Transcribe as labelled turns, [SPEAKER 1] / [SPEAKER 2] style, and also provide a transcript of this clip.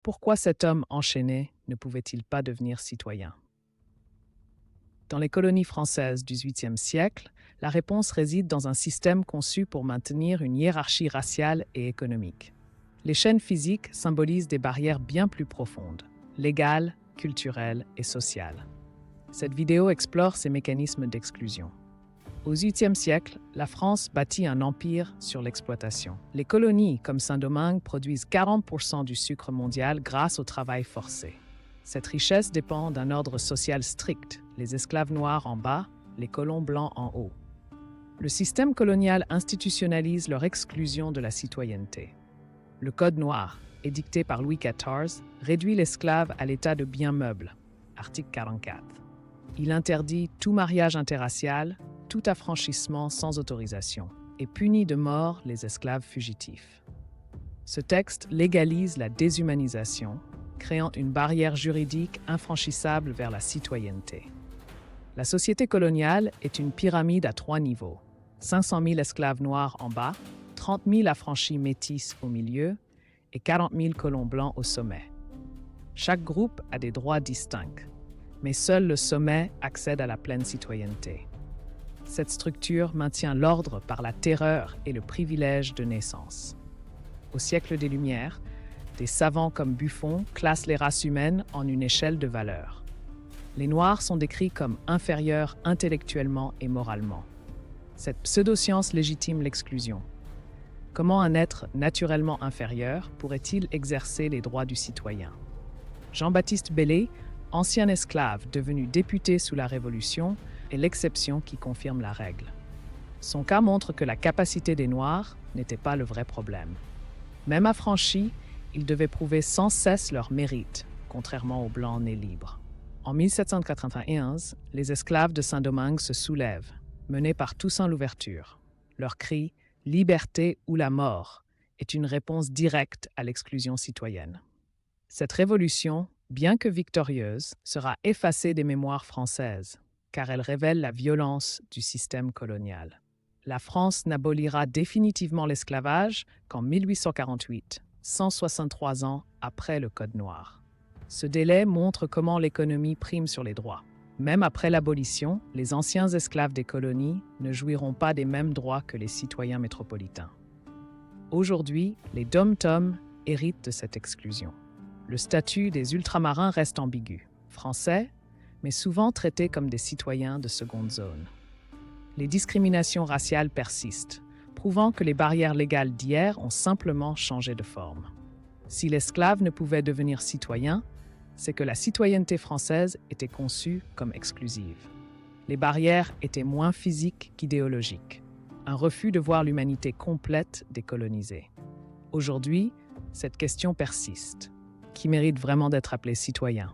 [SPEAKER 1] Pourquoi cet homme enchaîné ne pouvait-il pas devenir citoyen? Dans les colonies françaises du XVIIIe siècle, la réponse réside dans un système conçu pour maintenir une hiérarchie raciale et économique. Les chaînes physiques symbolisent des barrières bien plus profondes, légales, culturelles et sociales. Cette vidéo explore ces mécanismes d'exclusion. Au XVIIIe siècle, la France bâtit un empire sur l'exploitation. Les colonies, comme Saint-Domingue, produisent 40% du sucre mondial grâce au travail forcé. Cette richesse dépend d'un ordre social strict, les esclaves noirs en bas, les colons blancs en haut. Le système colonial institutionnalise leur exclusion de la citoyenneté. Le Code noir, édicté par Louis XIV, réduit l'esclave à l'état de bien meuble, article 44. Il interdit tout mariage interracial, tout affranchissement sans autorisation, et punit de mort les esclaves fugitifs. Ce texte légalise la déshumanisation, créant une barrière juridique infranchissable vers la citoyenneté. La société coloniale est une pyramide à 3 niveaux. 500 000 esclaves noirs en bas, 30 000 affranchis métis au milieu et 40 000 colons blancs au sommet. Chaque groupe a des droits distincts, mais seul le sommet accède à la pleine citoyenneté. Cette structure maintient l'ordre par la terreur et le privilège de naissance. Au siècle des Lumières, des savants comme Buffon classent les races humaines en une échelle de valeurs. Les Noirs sont décrits comme inférieurs intellectuellement et moralement. Cette pseudo-science légitime l'exclusion. Comment un être naturellement inférieur pourrait-il exercer les droits du citoyen? Jean-Baptiste Bellay, ancien esclave devenu député sous la Révolution, est l'exception qui confirme la règle. Son cas montre que la capacité des Noirs n'était pas le vrai problème. Même affranchis, ils devaient prouver sans cesse leur mérite, contrairement aux Blancs nés libres. En 1791, les esclaves de Saint-Domingue se soulèvent, menés par Toussaint Louverture. Leur cri « Liberté ou la mort » est une réponse directe à l'exclusion citoyenne. Cette révolution, bien que victorieuse, sera effacée des mémoires françaises, car elle révèle la violence du système colonial. La France n'abolira définitivement l'esclavage qu'en 1848, 163 ans après le Code noir. Ce délai montre comment l'économie prime sur les droits. Même après l'abolition, les anciens esclaves des colonies ne jouiront pas des mêmes droits que les citoyens métropolitains. Aujourd'hui, les dom-toms héritent de cette exclusion. Le statut des ultramarins reste ambigu, français, mais souvent traités comme des citoyens de seconde zone. Les discriminations raciales persistent, prouvant que les barrières légales d'hier ont simplement changé de forme. Si l'esclave ne pouvait devenir citoyen, c'est que la citoyenneté française était conçue comme exclusive. Les barrières étaient moins physiques qu'idéologiques, un refus de voir l'humanité complète décolonisée. Aujourd'hui, cette question persiste. Qui mérite vraiment d'être appelé citoyen?